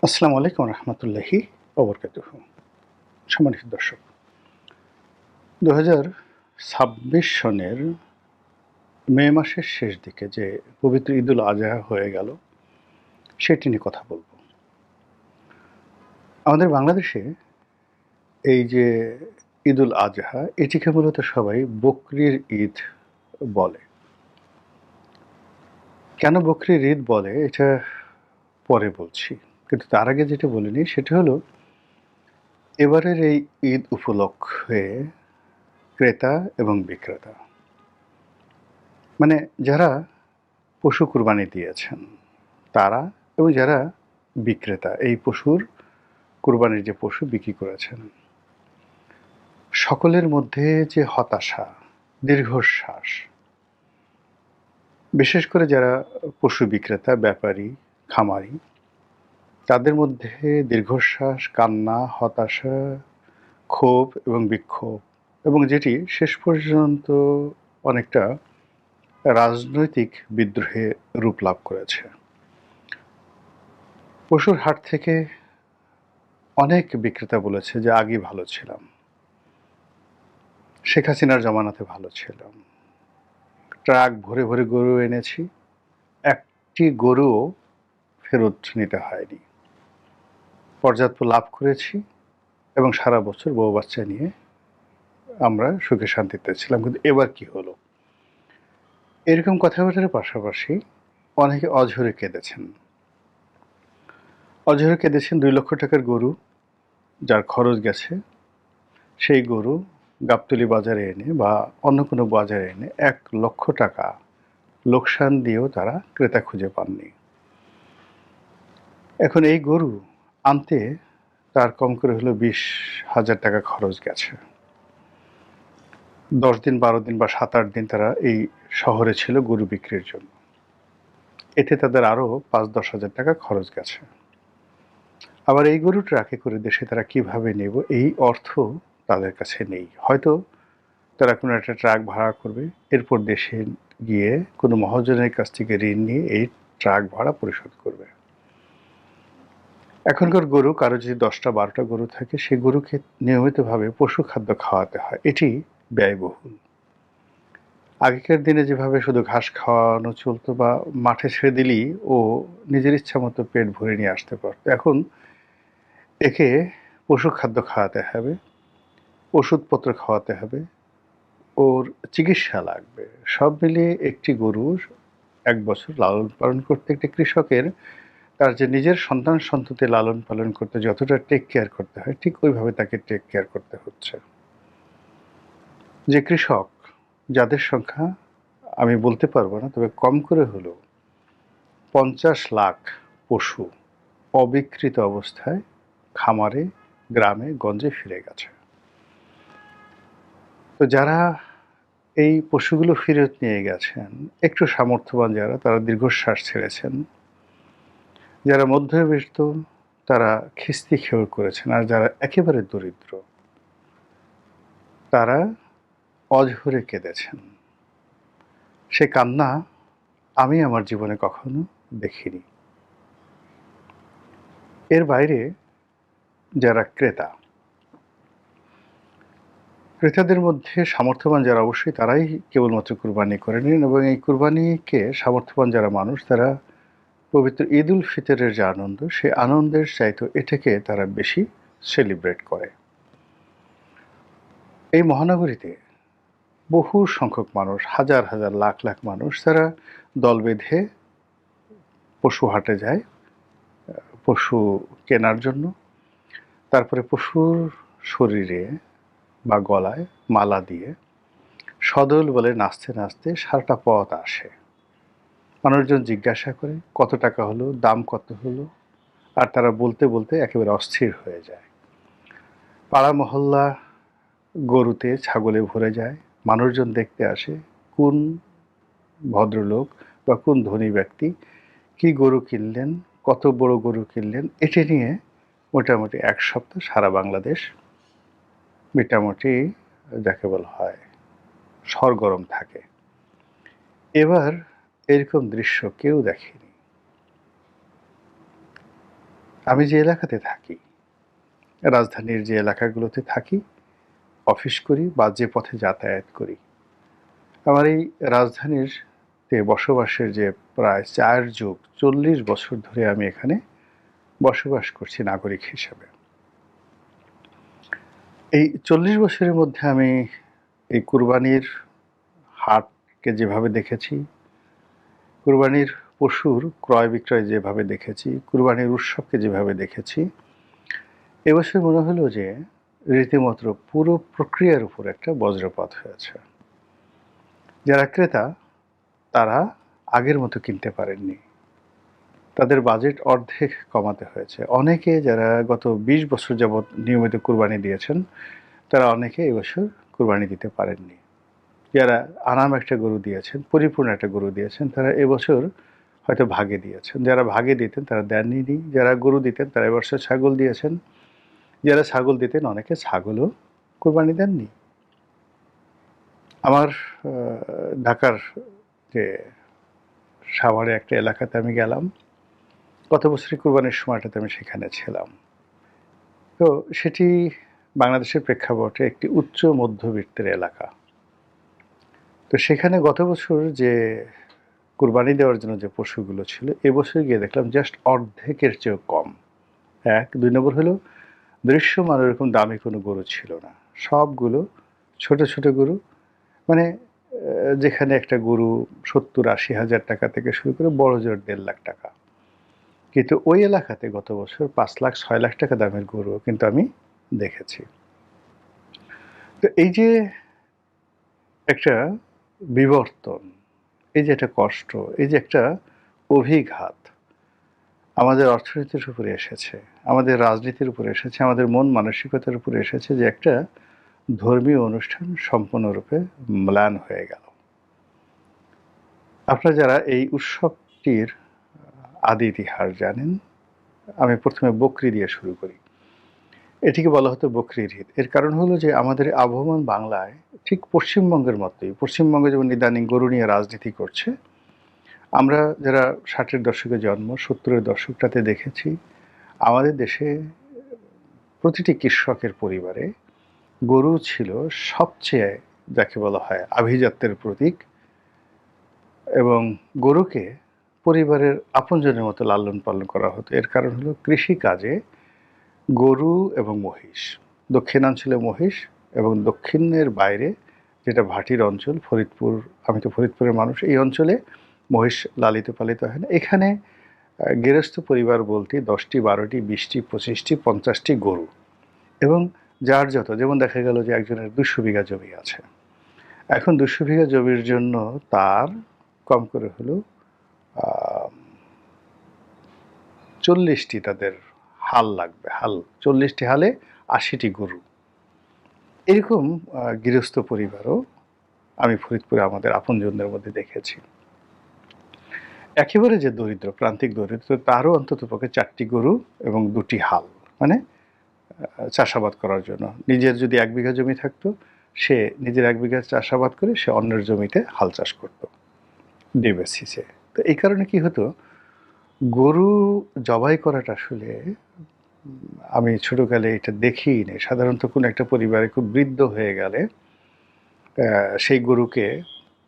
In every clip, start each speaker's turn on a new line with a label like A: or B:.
A: আসসালামু আলাইকুম রহমতুল্লাহি ওবরকাতুহু। সম্মানিত দর্শক, 2026 সনের মে মাসের শেষ দিকে যে পবিত্র ঈদুল আজহা হয়ে গেল, সেটি নিয়ে কথা বলব। আমাদের বাংলাদেশে এই যে ঈদুল আজহা, এটিকে মূলত সবাই বকরির ঈদ বলে। কেন বকরির ঈদ বলে এটা পরে বলছি, কিন্তু তার আগে যেটা বলিনি সেটা হলো এবারের এই ঈদ উপলক্ষে ক্রেতা এবং বিক্রেতা, মানে যারা পশু কুরবানি দিয়েছেন তারা এবং যারা বিক্রেতা এই পশুর কুরবানির যে পশু বিক্রি করেছেন, সকলের মধ্যে যে হতাশা, দীর্ঘশ্বাস, বিশেষ করে যারা পশু বিক্রেতা, ব্যাপারী, খামারি, তাদের মধ্যে দীর্ঘশ্বাস, কান্না, হতাশা, ক্ষোভ এবং বিক্ষোভ, এবং যেটি শেষ পর্যন্ত অনেকটা রাজনৈতিক বিদ্রোহে রূপ লাভ করেছে। পশুর হাট থেকে অনেক বিক্রেতা বলেছে যে আগেই ভালো ছিলাম, শেখ হাসিনার জমানাতে ভালো ছিলাম, ট্রাক ভরে ভরে গরু এনেছি, একটি গরুও ফেরত নিতে হয়নি, পর্যাপ্ত লাভ করেছি এবং সারা বছর বউ বাচ্চা নিয়ে আমরা সুখে শান্তিতে ছিলাম। কিন্তু এবার কি হলো? এরকম কথাবার্তার পাশাপাশি অনেকে অঝরে কেঁদেছেন। অঝরে কেঁদেছেন 2 লক্ষ টাকার গরু যার খরচ গেছে, সেই গরু গাবতলী বাজারে এনে বা অন্য কোনো বাজারে এনে 1 লক্ষ টাকা লোকসান দিয়েও তারা ক্রেতা খুঁজে পাননি। এখন এই গরু আনতে তার কম করে হলেও 20,000 টাকা খরচ গেছে। 10 দিন, 12 দিন বা 7-8 দিন তারা এই শহরে ছিল গরু বিক্রির জন্য। এতে তাদের আরও 5-10 হাজার টাকা খরচ গেছে। আবার এই গরু ট্রাকে করে দেশে তারা কিভাবে নেব, এই অর্থ তাদের কাছে নেই। হয়তো তারা কোনো একটা ট্রাক ভাড়া করবে, এরপর দেশে গিয়ে কোনো মহাজনের কাছ থেকে ঋণ নিয়ে এই ট্রাক ভাড়া পরিশোধ করবে। এখনকার গরু, কারো যদি 10টা-12টা গরু থাকে, সেই গরুকে নিয়মিতভাবে পশু খাদ্য খাওয়াতে হয়, এটি ব্যয়বহুল। আগেকার দিনে যেভাবে শুধু ঘাস খাওয়ানো চলতো বা মাঠে ছেড়ে দিলেই ও নিজের ইচ্ছা মতো পেট ভরে নিয়ে আসতে পারতো, এখন একে পশু খাদ্য খাওয়াতে হবে, ওষুধপত্র খাওয়াতে হবে, ওর চিকিৎসা লাগবে। সব মিলিয়ে একটি গরুর 1 বছর লালন পালন করতে একটি কৃষকের তার যে নিজের সন্তান সন্ততি লালন পালন করতে যতটা টেক কেয়ার করতে হয়, ঠিক ওইভাবে তাকে টেক কেয়ার করতে হচ্ছে। যে কৃষক, যাদের সংখ্যা আমি বলতে পারবো না, তবে কম করে হলেও 50 লাখ পশু অবিকৃত অবস্থায় খামারে, গ্রামে গঞ্জে ফিরে গেছে। তো যারা এই পশুগুলো ফেরত নিয়ে গেছেন, একটু সামর্থ্যবান যারা, তারা দীর্ঘশ্বাস ছেড়েছেন। যারা মধ্যবিত্ত তারা খিস্তি খেয়ে করেছেন, আর যারা একেবারে দরিদ্র তারা অঝরে কেঁদেছেন। সে কান্না আমি আমার জীবনে কখনো দেখিনি। এর বাইরে যারা ক্রেতাদের মধ্যে সামর্থ্যবান যারা, অবশ্যই তারাই কেবলমাত্র কুরবানি করে নেন, এবং এই কুরবানিকে সামর্থ্যবান যারা মানুষ, তারা পবিত্র ঈদ উল ফিতরের যে আনন্দ, সে আনন্দের চাইতে এটাকে তারা বেশি সেলিব্রেট করে। এই মহানগরীতে বহু সংখ্যক মানুষ, হাজার হাজার লাখ লাখ মানুষ, তারা দল বেঁধে পশু হাটে যায় পশু কেনার জন্য। তারপরে পশুর শরীরে বা গলায় মালা দিয়ে সদল বলে নাচতে নাচতে সারাটা পথ আসে। মানুষজন জিজ্ঞাসা করে কত টাকা হলো, দাম কত হলো, আর তারা বলতে বলতে একেবারে অস্থির হয়ে যায়। পাড়া মহল্লা গরুতে, ছাগলে ভরে যায়। মানুষজন দেখতে আসে কোন ভদ্রলোক বা কোন ধনী ব্যক্তি কি গরু কিনলেন, কত বড় গরু কিনলেন, এটা নিয়ে মোটামুটি 1 সপ্তাহ সারা বাংলাদেশ মোটামুটি যাকে বলা হয় সরগরম থাকে। এবার এরকম দৃশ্য কেউ দেখেনি। আমি যে এলাকাতে থাকি, রাজধানীর যে এলাকাগুলোতে থাকি, অফিস করি বা যে পথে যাতায়াত করি, আমার এই রাজধানীর বসবাসের যে প্রায় ৪ যুগ ৪০ বছর ধরে আমি এখানে বসবাস করছি নাগরিক হিসেবে। এই ৪০ বছরের মধ্যে আমি এই কুরবানির হাটকে যেভাবে দেখেছি, কুরবানির পশুর ক্রয় বিক্রয় যেভাবে দেখেছি, কুরবানির উৎসবকে যেভাবে দেখেছি, এবছর মনে হলো যে রীতিমতো পুরো প্রক্রিয়ার উপর একটা বজ্রপাত হয়েছে। যারা ক্রেতা তারা আগের মতো কিনতে পারেননি। তাদের বাজেট অর্ধেক কমাতে হয়েছে। অনেকে যারা গত ২০ বছর যাবৎ নিয়মিত কুরবানি দিয়েছেন, তারা অনেকে এবছর কুরবানি দিতে পারেননি। যারা আরাম একটা গরু দিয়েছেন, পরিপূর্ণ একটা গরু দিয়েছেন, তারা এবছর হয়তো ভাগে দিয়েছেন। যারা ভাগে দিতেন তারা দেননি। যারা গরু দিতেন তারা এবছর ছাগল দিয়েছেন। যারা ছাগল দিতেন অনেকে ছাগলও কুরবানি দেননি। আমার ঢাকার যে সাভারে একটা এলাকাতে আমি গেলাম। গত বছরের কুরবানির সময়টাতে আমি সেখানে ছিলাম। তো সেটি বাংলাদেশের প্রেক্ষাপটে একটি উচ্চ মধ্যবিত্তের এলাকা। তো সেখানে গত বছর যে কুরবানি দেওয়ার জন্য যে পশুগুলো ছিল, এবছর গিয়ে দেখলাম জাস্ট অর্ধেকের চেয়েও কম। ১, ২ নম্বর হলো দৃশ্যমান ওরকম দামি কোনো গরু ছিল না। সবগুলো ছোট, ছোট গরু। মানে যেখানে একটা গরু ৭০-৮০ হাজার টাকা থেকে শুরু করে বড় জোর ১.৫ লাখ টাকা। কিন্তু ওই এলাকাতে গত বছর ৫ লাখ ৬ লাখ টাকা দামের গরুও কিন্তু আমি দেখেছি। তো এই যে একটা বিবর্তন, এই যে একটা কষ্ট, এই যে একটা অভিঘাত আমাদের অর্থনীতির উপরে এসেছে, আমাদের রাজনীতির উপরে এসেছে, আমাদের মন মানসিকতার উপরে এসেছে যে একটা ধর্মীয় অনুষ্ঠান সম্পূর্ণরূপে ম্লান হয়ে গেল। আপনারা যারা এই উৎসবটির আদি ইতিহাস জানেন, আমি প্রথমে বকরি দিয়ে শুরু করি। এটিকে বলা হতো বকরির ঈদ। এর কারণ হলো যে আমাদের আবহমান বাংলায় ঠিক পশ্চিমবঙ্গের মতোই, পশ্চিমবঙ্গে যেমন ইদানিং গরু নিয়ে রাজনীতি করছে, আমরা যারা ৬০-এর দশকে জন্ম, ৭০-এর দশকটাতে দেখেছি, আমাদের দেশে প্রতিটি কৃষকের পরিবারে গরু ছিল সবচেয়ে যাকে বলা হয় আভিজাত্যের প্রতীক এবং গরুকে পরিবারের আপনজনের মতো লালন পালন করা হতো। এর কারণ হলো কৃষিকাজে গরু এবং মহিষ, দক্ষিণাঞ্চলে মহিষ এবং দক্ষিণের বাইরে যেটা ভাটির অঞ্চল, ফরিদপুর, আমি তো ফরিদপুরের মানুষ, এই অঞ্চলে মহিষ লালিত পালিত হয় না। এখানে গেরস্থ পরিবার বলতে ১০টি, ১২টি, ২০টি, ২৫টি, ৫০টি গরু এবং যার যত, যেমন দেখা গেল যে একজনের ২০০ বিঘা জমি আছে। এখন ২০০ বিঘা জমির জন্য তার কম করে হলেও ৪০টি তাদের হাল লাগবে। হাল ৪০টি হালে ৮০টি গরু। এরকম গৃহস্থ পরিবারও আমি ফরিদপুরে আমাদের আপনজনদের মধ্যে দেখেছি। একেবারে যে দরিদ্র, প্রান্তিক দরিদ্র, তারও অন্ততপক্ষে ৪টি গরু এবং ২টি হাল। মানে চাষাবাদ করার জন্য। নিজের যদি ১ বিঘা জমি থাকতো, সে নিজের ১ বিঘা চাষাবাদ করে সে অন্যের জমিতে হাল চাষ করত ডে বেসিসে। তো এই কারণে কি হতো, গরু জবাই করাটা আসলে আমি ছোটকালে এটা দেখিইনি। সাধারণত কোনো একটা পরিবারে খুব বৃদ্ধ হয়ে গেলে সেই গরুকে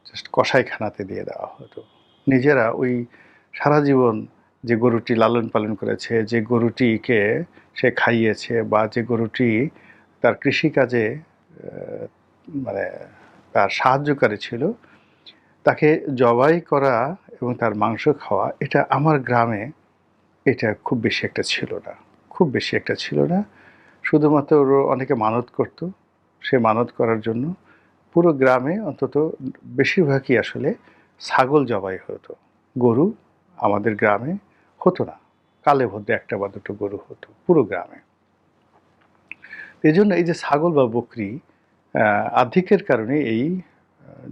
A: জাস্ট কসাইখানাতে দিয়ে দেওয়া হতো। নিজেরা ওই সারা জীবন যে গরুটি লালন পালন করেছে, যে গরুটিকে সে খাইয়েছে বা যে গরুটি তার কৃষিকাজে মানে তার সাহায্যকারী ছিল, তাকে জবাই করা এবং তার মাংস খাওয়া, এটা আমার গ্রামে এটা খুব বেশি একটা ছিল না। খুব বেশি একটা ছিল না। শুধুমাত্র অনেকে মানত করত। সে মানত করার জন্য পুরো গ্রামে অন্তত বেশিরভাগই আসলে ছাগল জবাই হতো। গরু আমাদের গ্রামে হতো না। কালে ভদ্রে ১ টা বা ২ টো গরু হতো পুরো গ্রামে। এজন্য এই যে ছাগল বা বকরি আধিক্যের কারণে এই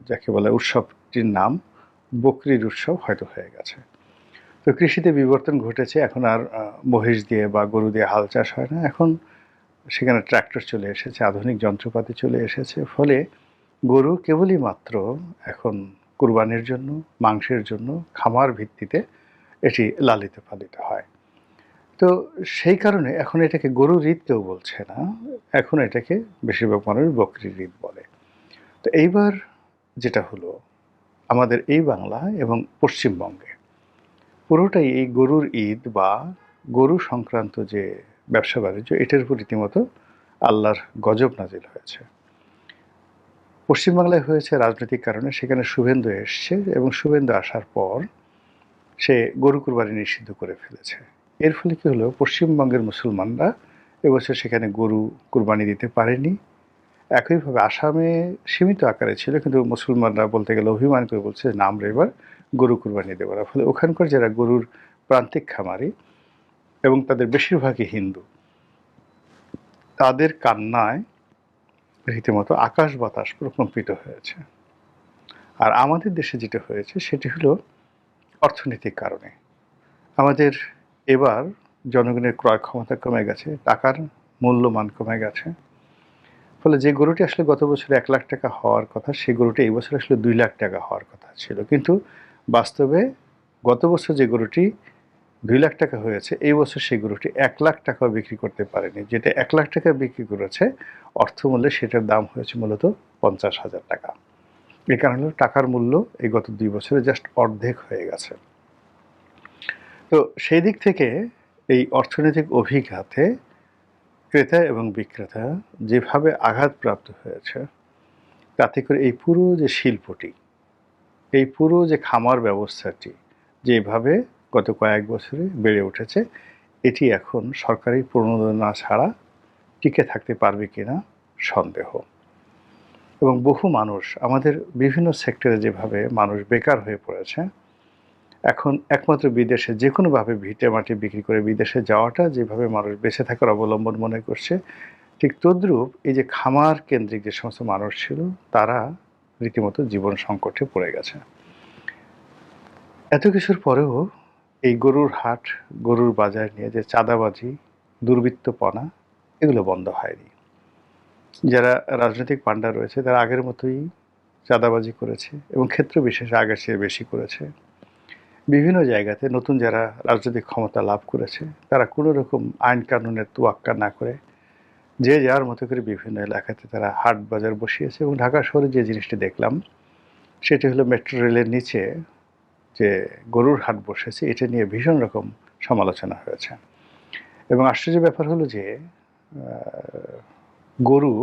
A: যাকে বলে উৎসবটির নাম বকরির উৎসব হয়তো হয়ে গেছে। তো কৃষিতে বিবর্তন ঘটেছে। এখন আর মহিষ দিয়ে বা গরু দিয়ে হাল চাষ হয় না। এখন সেখানে ট্রাক্টর চলে এসেছে, আধুনিক যন্ত্রপাতি চলে এসেছে। ফলে গরু কেবলই মাত্র এখন কুরবানির জন্য, মাংসের জন্য খামার ভিত্তিতে এটি লালিত পালিত হয়। তো সেই কারণে এখন এটাকে গরুর ঈদ কেউ বলছে না। এখন এটাকে বেশিরভাগ মানুষ বকরির ঈদ বলে। তো এইবার যেটা হলো আমাদের এই বাংলায় এবং পশ্চিমবঙ্গে পুরোটাই এই গরুর ঈদ বা গরু সংক্রান্ত যে ব্যবসা-বাণিজ্য এটার উপর রীতিমতো আল্লাহর গজব নাজিল হয়েছে। পশ্চিমবাংলায় হয়েছে রাজনৈতিক কারণে, সেখানে শুভেন্দু এসছে এবং শুভেন্দু আসার পর সে গরু কুরবানি নিষিদ্ধ করে ফেলেছে। এর ফলে কি হলো, পশ্চিমবঙ্গের মুসলমানরা এবছর সেখানে গরু কুরবানি দিতে পারেনি। একইভাবে আসামে সীমিত আকারে ছিল, কিন্তু মুসলমানরা বলতে গেলে অভিমান করে বলছে না, আমরা এবার গরু কুরবানি দেবো না। ফলে ওখানকার যারা গরুর প্রান্তিক খামারি এবং তাদের বেশিরভাগই হিন্দু, তাদের কান্নায় রীতিমতো আকাশ বাতাস প্রকম্পিত হয়েছে। আর আমাদের দেশে যেটা হয়েছে সেটি হলো অর্থনৈতিক কারণে। আমাদের এবার জনগণের ক্রয় ক্ষমতা কমে গেছে, টাকার মূল্যমান কমে গেছে। ফলে যে গরুটি আসলে গত বছর ১ লাখ টাকা হওয়ার কথা, সেই গরুটি এই বছর আসলে ২ লাখ টাকা হওয়ার কথা ছিল। কিন্তু বাস্তবে গত বছর যে গরুটি ২ লাখ টাকা হয়েছে, এই বছর সেই গরুটি ১ লাখ টাকাও বিক্রি করতে পারেনি। যেটা ১ লাখ টাকা বিক্রি করেছে অর্থমূল্যে, সেটার দাম হয়েছে মূলত ৫০,০০০ টাকা। এর কারণ হলো টাকার মূল্য এই গত ২ বছরে জাস্ট অর্ধেক হয়ে গেছে। তো সেই দিক থেকে এই অর্থনৈতিক অভিঘাতে ক্রেতা এবং বিক্রেতা যেভাবে আঘাতপ্রাপ্ত হয়েছে, তাতে করে এই পুরো যে শিল্পটি, এই পুরো যে খামার ব্যবস্থাটি যেভাবে গত কয়েক বছরে বেড়ে উঠেছে, এটি এখন সরকারি প্রণোদনা ছাড়া টিকে থাকতে পারবে কিনা সন্দেহ। এবং বহু মানুষ, আমাদের বিভিন্ন সেক্টরে যেভাবে মানুষ বেকার হয়ে পড়েছে, এখন একমাত্র বিদেশে যে কোনোভাবে ভিটে মাটি বিক্রি করে বিদেশে যাওয়াটা যেভাবে মানুষ বেঁচে থাকার অবলম্বন মনে করছে, ঠিক তদ্রূপ এই যে খামার কেন্দ্রিক যে সমস্ত মানুষ ছিল, তারা রীতিমতো জীবন সংকটে পড়ে গেছে। এত কিছুর পরেও এই গরুর হাট, গরুর বাজার নিয়ে যে চাঁদাবাজি, দুর্বৃত্তপনা, এগুলো বন্ধ হয়নি। যারা রাজনৈতিক পান্ডা রয়েছে তারা আগের মতোই চাঁদাবাজি করেছে এবং ক্ষেত্র বিশেষে আগের চেয়ে বেশি করেছে। বিভিন্ন জায়গাতে নতুন যারা রাজনৈতিক ক্ষমতা লাভ করেছে, তারা কোনো রকম আইন কানুনের তোয়াক্কা না করে যে যার মতো করে বিভিন্ন এলাকাতে তারা হাট বাজার বসিয়েছে। এবং ঢাকা শহরে যে জিনিসটি দেখলাম সেটি হলো মেট্রো রেলের নিচে যে গরুর হাট বসেছে, এটা নিয়ে ভীষণ রকম সমালোচনা হয়েছে। এবং আশ্চর্যের ব্যাপার হলো যে গরু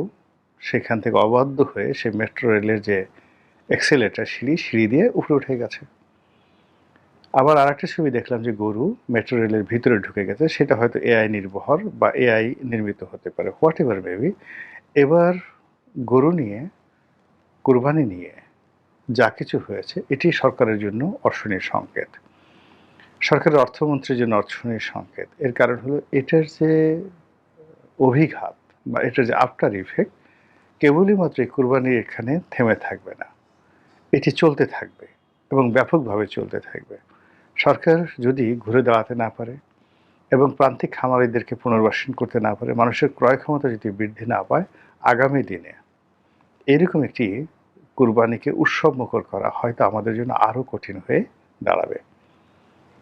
A: সেখান থেকে অবাধ্য হয়ে সে মেট্রো রেলের যে এক্সেলেটার সিঁড়ি দিয়ে উপরে উঠে গেছে। আবার আরেকটা ছবি দেখলাম যে গরু মেট্রো রেলের ভিতরে ঢুকে গেছে, সেটা হয়তো এআই নির্ভর বা এআই নির্মিত হতে পারে, হোয়াট এভার মেবি। এবার গরু নিয়ে, কুরবানি নিয়ে যা কিছু হয়েছে, এটি সরকারের জন্য অর্শনীর সংকেত, সরকারের অর্থমন্ত্রীর জন্য অর্শনীর সংকেত। এর কারণ হলো এটার যে অভিঘাত বা এটার যে আফটার ইফেক্ট কেবলই মাত্র এই কুরবানির এখানে থেমে থাকবে না, এটি চলতে থাকবে এবং ব্যাপকভাবে চলতে থাকবে। সরকার যদি ঘুরে দাঁড়াতে না পারে এবং প্রান্তিক খামারিদেরকে পুনর্বাসন করতে না পারে, মানুষের ক্রয় ক্ষমতা যদি বৃদ্ধি না পায়, আগামী দিনে এরকম একটি কুরবানিকে উৎসবমুখর করা হয়তো আমাদের জন্য আরও কঠিন হয়ে দাঁড়াবে।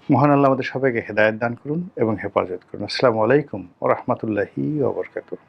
A: মহান আল্লাহ আমাদের সবাইকে হেদায়েত দান করুন এবং হেফাজত করুন। আসসালামু আলাইকুম ওয়া রাহমাতুল্লাহি ওয়া বারাকাতুহু।